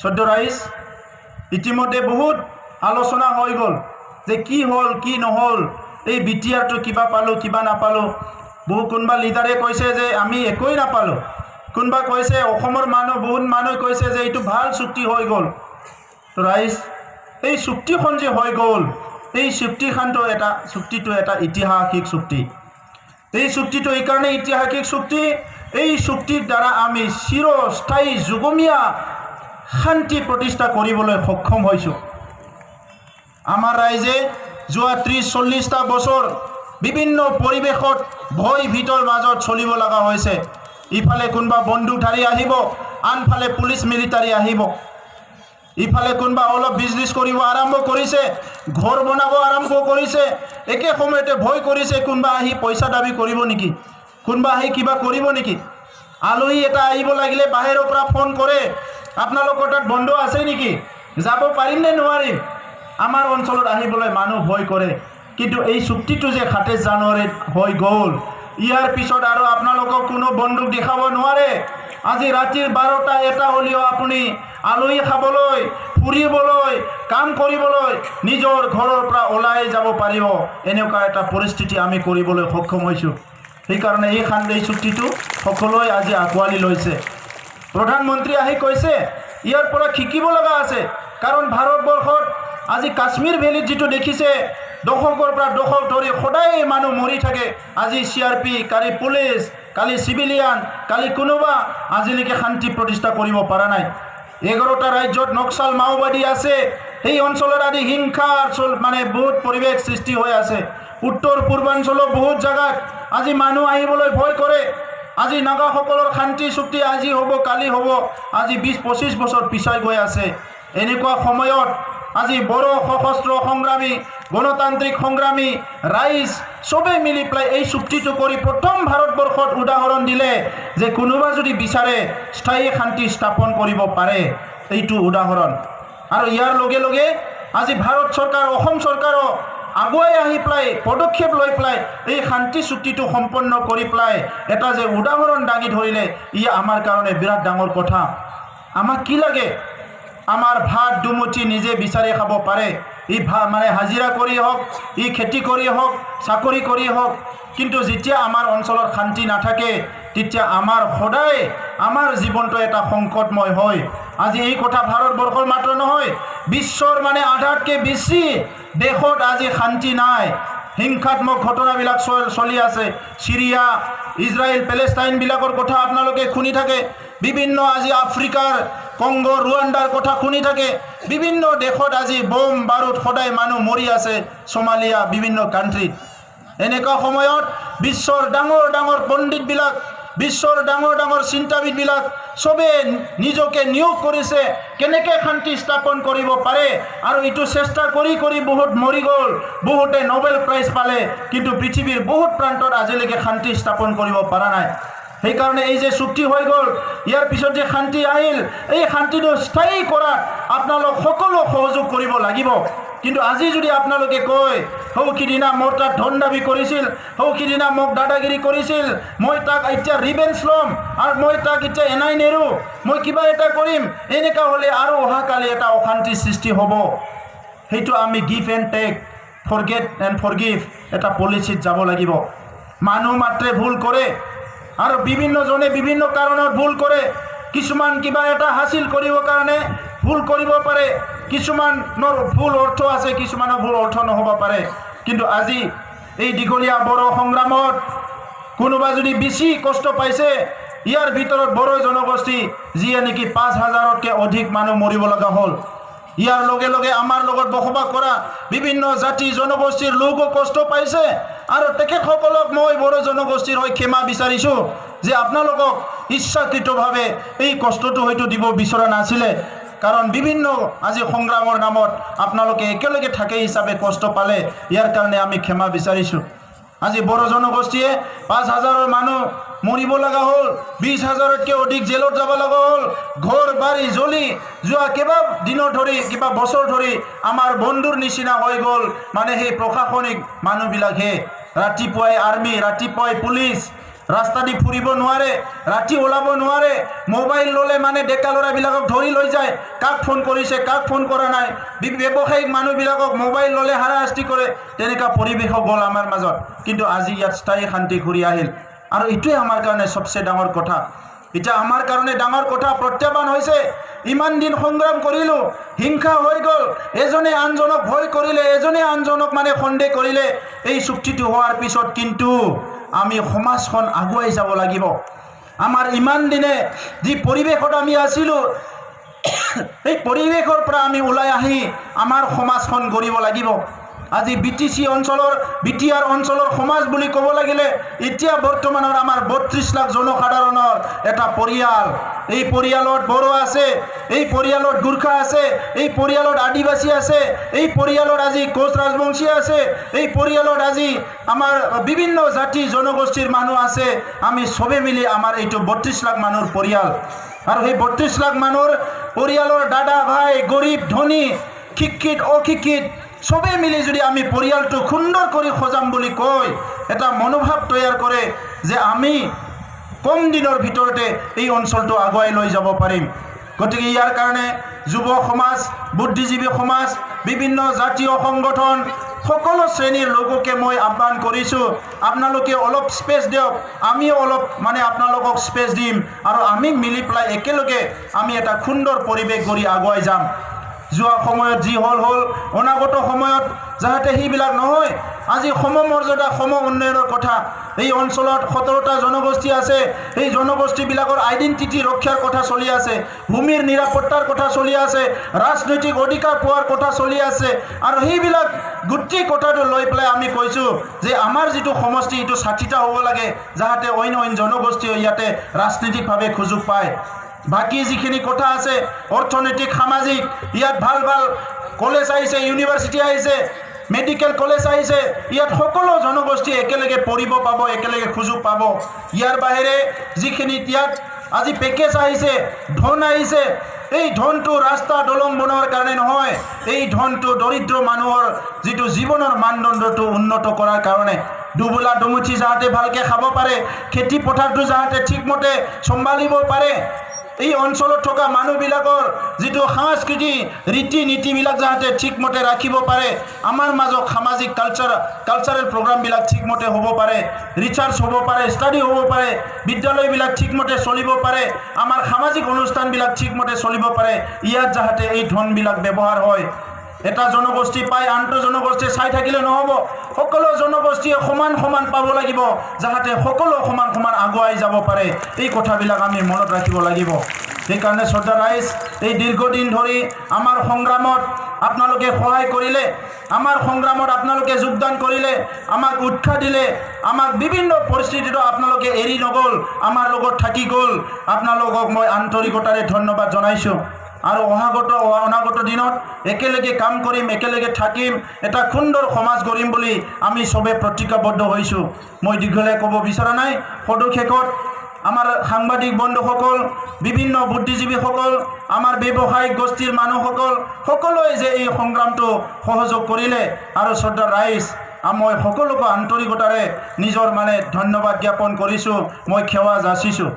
সদ্য ৰাইজ ইতিমধ্যে বহুত আলোচনা হৈ গ'ল যে কি হ'ল কি নহ'ল, এই বিটিআৰটো কিবা পালোঁ কিবা নাপালোঁ। বহু কোনোবা লিডাৰে কৈছে যে আমি একোৱেই নাপালোঁ, কোনোবা কৈছে অসমৰ মানুহ বহুত মানুহে কৈছে যে এইটো ভাল চুক্তি হৈ গ'ল। তো ৰাইজ এই চুক্তিখন যে হৈ গ'ল, এই চুক্তিটো এটা ঐতিহাসিক চুক্তি। এই চুক্তিটো এইকাৰণে ঐতিহাসিক চুক্তি, এই চুক্তিৰ দ্বাৰা আমি চিৰস্থায়ী যুগমীয়া শান্তি প্ৰতিষ্ঠা কৰিবলৈ সক্ষম হৈছোঁ। আমাৰ ৰাইজে যোৱা 30-40টা বছৰ বিভিন্ন পৰিৱেশত ভয় ভীতৰ মাজত চলিব লগা হৈছে। ইফালে কোনোবা বন্দুকধাৰী আহিব, আনফালে পুলিচ মিলিটাৰী আহিব। ইফালে কোনোবা অলপ বিজনেছ কৰিব আৰম্ভ কৰিছে, ঘৰ বনাব আৰম্ভ কৰিছে, একে সময়তে ভয় কৰিছে কোনোবা আহি পইচা দাবী কৰিব নেকি, কোনোবা আহি কিবা কৰিব নেকি। আলহী এটা আহিব লাগিলে বাহিৰৰ পৰা ফোন কৰে, আপোনালোকৰ তাত বন্ধ আছে নেকি, যাব পাৰিম নে নোৱাৰিম। আমাৰ অঞ্চলত আহিবলৈ মানুহ ভয় কৰে। কিন্তু এই চুক্তিটো যে 27 জানুৱাৰীত হৈ গ'ল, ইয়াৰ পিছত আৰু আপোনালোকক কোনো বন্দুক দেখাব নোৱাৰে। আজি ৰাতিৰ 12টা-1টা হ'লেও আপুনি আলহী খাবলৈ, ফুৰিবলৈ, কাম কৰিবলৈ নিজৰ ঘৰৰ পৰা ওলাই যাব পাৰিব। এনেকুৱা এটা পৰিস্থিতি আমি কৰিবলৈ সক্ষম হৈছোঁ। সেইকাৰণে এই চুক্তিটো সকলোৱে আজি আঁকোৱালি লৈছে। প্ৰধানমন্ত্ৰী আহি কৈছে ইয়াৰ পৰা শিকিব লগা আছে, কাৰণ ভাৰতবৰ্ষত আজি কাশ্মীৰ ভেলীত যিটো দেখিছে, দশকৰ পৰা দশক ধৰি সদায় মানুহ মৰি থাকে। আজি CRP, কালি পুলিচ, কালি চিভিলিয়ান, কালি কোনোবা আজিলৈকে শান্তি প্ৰতিষ্ঠা কৰিব পৰা নাই। 11টা ৰাজ্যত নক্সাল মাওবাদী আছে। সেই অঞ্চলত আজি হিংসাৰ বহুত পৰিৱেশ সৃষ্টি হৈ আছে। উত্তৰ পূৰ্বাঞ্চলৰ বহুত জাগাত আজি মানুহ আহিবলৈ ভয় কৰে। আজি নাগাসকলৰ শান্তি চুক্তি আজি হ'ব কালি হ'ব, আজি 20-25 বছৰ পিছাই গৈ আছে। এনেকুৱা সময়ত আজি বড়ো সশস্ত্ৰ সংগ্ৰামী, গণতান্ত্ৰিক সংগ্ৰামী ৰাইজ চবে মিলি পেলাই এই চুক্তিটো কৰি প্ৰথম ভাৰতবৰ্ষত উদাহৰণ দিলে যে কোনোবা যদি বিচাৰে স্থায়ী শান্তি স্থাপন কৰিব পাৰে, এইটো উদাহৰণ। আৰু ইয়াৰ লগে লগে আজি ভাৰত চৰকাৰ, অসম চৰকাৰো আগুৱাই আহি পেলাই পদক্ষেপ লৈ পেলাই এই শান্তি চুক্তিটো সম্পন্ন কৰি পেলাই এটা যে উদাহৰণ দাঙি ধৰিলে, ই আমাৰ কাৰণে বিৰাট ডাঙৰ কথা। আমাক কি লাগে, আমাৰ ভাত দুমুঠি নিজে বিচাৰি খাব পাৰে। ই হাজিৰা কৰি হওক, ই খেতি কৰি হওক, চাকৰি কৰি হওক। কিন্তু যেতিয়া আমাৰ অঞ্চলত শান্তি নাথাকে, তেতিয়া আমাৰ সদায় আমাৰ জীৱনটো এটা সংকটময় হয়। আজি এই কথা ভাৰতবৰ্ষৰ মাত্ৰ নহয়, বিশ্বৰ আধাতকৈ বেছি দেশত আজি শান্তি নাই। হিংসাত্মক ঘটনাবিলাক চলি আছে। সিৰিয়া, ইজৰাইল, পেলেষ্টাইনবিলাকৰ কথা আপোনালোকে শুনি থাকে। বিভিন্ন আজি আফ্ৰিকাৰ কংগো, ৰুৱাণ্ডাৰ কথা শুনি থাকে। বিভিন্ন দেশত আজি বম বাৰুদ সদায় মানুহ মৰি আছে, সোমালিয়া, বিভিন্ন কাণ্ট্ৰিত। এনেকুৱা সময়ত বিশ্বৰ ডাঙৰ ডাঙৰ পণ্ডিতবিলাক, বিশ্বৰ ডাঙৰ ডাঙৰ চিন্তাবিদবিলাক চবে নিজকে নিয়োগ কৰিছে কেনেকৈ শান্তি স্থাপন কৰিব পাৰে। আৰু এইটো চেষ্টা কৰি কৰি বহুত মৰি গ'ল, বহুতে নোবেল প্ৰাইজ পালে, কিন্তু পৃথিৱীৰ বহুত প্ৰান্তত আজিলৈকে শান্তি স্থাপন কৰিব পৰা নাই। সেইকাৰণে এই যে চুক্তি হৈ গ'ল, ইয়াৰ পিছত যে শান্তি আহিল, এই শান্তিটো স্থায়ী কৰাত আপোনালোক সকলো সহযোগ কৰিব লাগিব। কিন্তু আজি যদি আপোনালোকে কয় সৌখিদিনা মোৰ তাত ধন দাবী কৰিছিল, সৌখিদিনা মোক দাদাগিৰি কৰিছিল, মই তাক এতিয়া ৰিভেঞ্জ ল'ম আৰু মই তাক এতিয়া এনাই নেৰোঁ, মই কিবা এটা কৰিম, এনেকুৱা হ'লে আৰু অহাকালি এটা অশান্তিৰ সৃষ্টি হ'ব। সেইটো আমি give and take, forget and forgive এটা পলিচিত যাব লাগিব। মানুহ মাত্ৰে ভুল কৰে আৰু বিভিন্নজনে বিভিন্ন কাৰণত ভুল কৰে। কিছুমান কিবা এটা হাসিল কৰিবৰ কাৰণে ভুল কৰিব পাৰে, কিছুমানৰ ভুল অৰ্থ আছে, কিছুমানৰ ভুল অৰ্থ নহ'ব পাৰে। কিন্তু আজি এই দীঘলীয়া বড়ো সংগ্ৰামত কোনোবা যদি বেছি কষ্ট পাইছে, ইয়াৰ ভিতৰত বড়ো জনগোষ্ঠী যিয়ে নেকি 5000তকৈ অধিক মানুহ মৰিব লগা হ'ল। ইয়াৰ লগে লগে আমাৰ লগত বসবাস কৰা বিভিন্ন জাতি জনগোষ্ঠীৰ লোকো কষ্ট পাইছে। আৰু তেখেতসকলক মই বড়ো জনগোষ্ঠীৰ হৈ ক্ষমা বিচাৰিছোঁ যে আপোনালোকক ইচ্ছাকৃতভাৱে এই কষ্টটো হয়তো দিব বিচৰা নাছিলে, কাৰণ বিভিন্ন আজি সংগ্ৰামৰ নামত আপোনালোকে একেলগে থাকে হিচাপে কষ্ট পালে। ইয়াৰ কাৰণে আমি ক্ষমা বিচাৰিছোঁ। আজি বড়ো জনগোষ্ঠীয়ে 5000 মানুহ মৰিব লগা হ'ল, 20000তকৈ অধিক জেলত যাব লগা হ'ল, ঘৰ বাৰী জ্বলি যোৱা কেইবা দিনৰ ধৰি, কিবা বছৰ ধৰি আমাৰ বন্ধুৰ নিচিনা হৈ গ'ল। সেই প্ৰশাসনিক মানুহবিলাকহে, ৰাতিপুৱাই আৰ্মি, ৰাতিপুৱাই পুলিচ, ৰাস্তা দি ফুৰিব নোৱাৰে, ৰাতি ওলাব নোৱাৰে, মোবাইল ল'লে মানে ডেকা ল'ৰাবিলাকক ধৰি লৈ যায়, কাক ফোন কৰিছে কাক ফোন কৰা নাই, ব্যৱসায়িক মানুহবিলাকক মোবাইল ল'লে হাৰাশাস্তি কৰে, তেনেকুৱা পৰিৱেশ গ'ল আমাৰ মাজত। কিন্তু আজি ইয়াত স্থায়ী শান্তি ঘূৰি আহিল, আৰু এইটোৱে আমাৰ কাৰণে সবচে ডাঙৰ কথা। এতিয়া আমাৰ কাৰণে ডাঙৰ কথা প্ৰত্যাহ্বান হৈছে, ইমান দিন সংগ্ৰাম কৰিলোঁ, হিংসা হৈ গ'ল, এজনে আনজনক ভয় কৰিলে, এজনে আনজনক মানে সন্দেহ কৰিলে। এই চুক্তিটো হোৱাৰ পিছত কিন্তু আমি সমাজখন আগুৱাই যাব লাগিব। আমাৰ ইমান দিনে যি পৰিৱেশত আমি আছিলোঁ, এই পৰিৱেশৰ পৰা আমি ওলাই আহি আমাৰ সমাজখন গঢ়িব লাগিব। আজি BTC অঞ্চলৰ BTR অঞ্চলৰ সমাজ বুলি ক'ব লাগিলে এতিয়া বৰ্তমানৰ আমাৰ 32 লাখ জনসাধাৰণৰ এটা পৰিয়াল। এই পৰিয়ালত বড়ো আছে, এই পৰিয়ালত গোৰ্খা আছে, এই পৰিয়ালত আদিবাসী আছে, এই পৰিয়ালত আজি কোচ ৰাজবংশী আছে, এই পৰিয়ালত আজি আমাৰ বিভিন্ন জাতি জনগোষ্ঠীৰ মানুহ আছে। আমি সবে মিলি আমাৰ এইটো 32 লাখ মানুহৰ পৰিয়াল, আৰু সেই 32 লাখ মানুহৰ পৰিয়ালৰ দাদা ভাই গৰীব ধনী শিক্ষিত অশিক্ষিত সবে মিলি যদি আমি পৰিয়ালটো সুন্দৰ কৰি সজাম বুলি কয়, এটা মনোভাৱ তৈয়াৰ কৰে যে আমি কম দিনৰ ভিতৰতে এই অঞ্চলটো আগুৱাই লৈ যাব পাৰিম। গতিকে ইয়াৰ কাৰণে যুৱ সমাজ, বুদ্ধিজীৱী সমাজ, বিভিন্ন জাতীয় সংগঠন, সকলো শ্ৰেণীৰ লোককে মই আহ্বান কৰিছোঁ, আপোনালোকে অলপ স্পেচ দিয়ক, আমিও অলপ মানে আপোনালোকক স্পেচ দিম, আৰু আমি মিলি পেলাই একেলগে আমি এটা সুন্দৰ পৰিৱেশ গঢ়ি আগুৱাই যাম। যোৱা সময়ত যি হ'ল অনাগত সময়ত যাতে সেইবিলাক নহয়। আজি সমমৰ্যাদা সম উন্নয়নৰ কথা, এই অঞ্চলত 17টা জনগোষ্ঠী আছে, এই জনগোষ্ঠীবিলাকৰ আইডেণ্টিটি ৰক্ষাৰ কথা চলি আছে, ভূমিৰ নিৰাপত্তাৰ কথা চলি আছে, ৰাজনৈতিক অধিকাৰ পোৱাৰ কথা চলি আছে, আৰু সেইবিলাক গোটেই কথাটো লৈ পেলাই আমি কৈছোঁ যে আমাৰ যিটো সমষ্টি এইটো 60টা হ'ব লাগে, যাতে অইন জনগোষ্ঠীও ইয়াতে ৰাজনৈতিকভাৱে সুযোগ পায়। বাকী যিখিনি কথা আছে অৰ্থনৈতিক সামাজিক, ইয়াত ভাল ভাল কলেজ আহিছে, ইউনিভাৰ্চিটি আহিছে, মেডিকেল কলেজ আহিছে, ইয়াত সকলো জনগোষ্ঠী একেলগে পঢ়িব পাব, একেলগে সুযোগ পাব। ইয়াৰ বাহিৰে যিখিনি ইয়াত আজি পেকেজ আহিছে, ধন আহিছে, এই ধনটো ৰাস্তা দলং বনোৱাৰ কাৰণে নহয়, এই ধনটো দৰিদ্ৰ মানুহৰ যিটো জীৱনৰ মানদণ্ডটো উন্নত কৰাৰ কাৰণে। দুবেলা দুমুঠি যাতে ভালকৈ খাব পাৰে, খেতি পথাৰটো যাতে ঠিকমতে চম্ভালিব পাৰে, এই অঞ্চলত থকা মানুহবিলাকৰ যিটো সংস্কৃতি ৰীতি নীতিবিলাক যাতে ঠিকমতে ৰাখিব পাৰে, আমাৰ মাজত সামাজিক কালচাৰেল প্ৰগ্ৰামবিলাক ঠিকমতে হ'ব পাৰে, ৰিচাৰ্চ হ'ব পাৰে, ষ্টাডি হ'ব পাৰে, বিদ্যালয়বিলাক ঠিকমতে চলিব পাৰে, আমাৰ সামাজিক অনুষ্ঠানবিলাক ঠিকমতে চলিব পাৰে, ইয়াত যাতে এই ধনবিলাক ব্যৱহাৰ হয়। এটা জনগোষ্ঠী পাই আনটো জনগোষ্ঠী চাই থাকিলে নহ'ব, সকলো জনগোষ্ঠীয়ে সমান সমান পাব লাগিব, যাতে সকলো সমান সমান আগুৱাই যাব পাৰে। এই কথাবিলাক আমি মনত ৰাখিব লাগিব। সেইকাৰণে শ্ৰদ্ধা ৰাইজ, এই দীৰ্ঘদিন ধৰি আমাৰ সংগ্ৰামত আপোনালোকে সহায় কৰিলে, আমাৰ সংগ্ৰামত আপোনালোকে যোগদান কৰিলে, আমাক উৎসাহ দিলে, আমাক বিভিন্ন পৰিস্থিতিতো আপোনালোকে এৰি নগ'ল, আমাৰ লগত থাকি গ'ল। আপোনালোকক মই আন্তৰিকতাৰে ধন্যবাদ জনাইছোঁ। আৰু অনাগত দিনত একেলগে কাম কৰিম, একেলগে থাকিম, এটা সুন্দৰ সমাজ গঢ়িম বুলি আমি সবে প্ৰতিজ্ঞাবদ্ধ হৈছোঁ। মই দীঘলে ক'ব বিচৰা নাই। সদুশেষত আমাৰ সাংবাদিক বন্ধুসকল, বিভিন্ন বুদ্ধিজীৱীসকল, আমাৰ ব্যৱসায়িক গোষ্ঠীৰ মানুহসকল সকলোৱে যে এই সংগ্ৰামটো সহযোগ কৰিলে, আৰু শ্ৰদ্ধা ৰাইজ, মই সকলোকে আন্তৰিকতাৰে নিজৰ ধন্যবাদ জ্ঞাপন কৰিছোঁ, মই সেৱা যাচিছোঁ।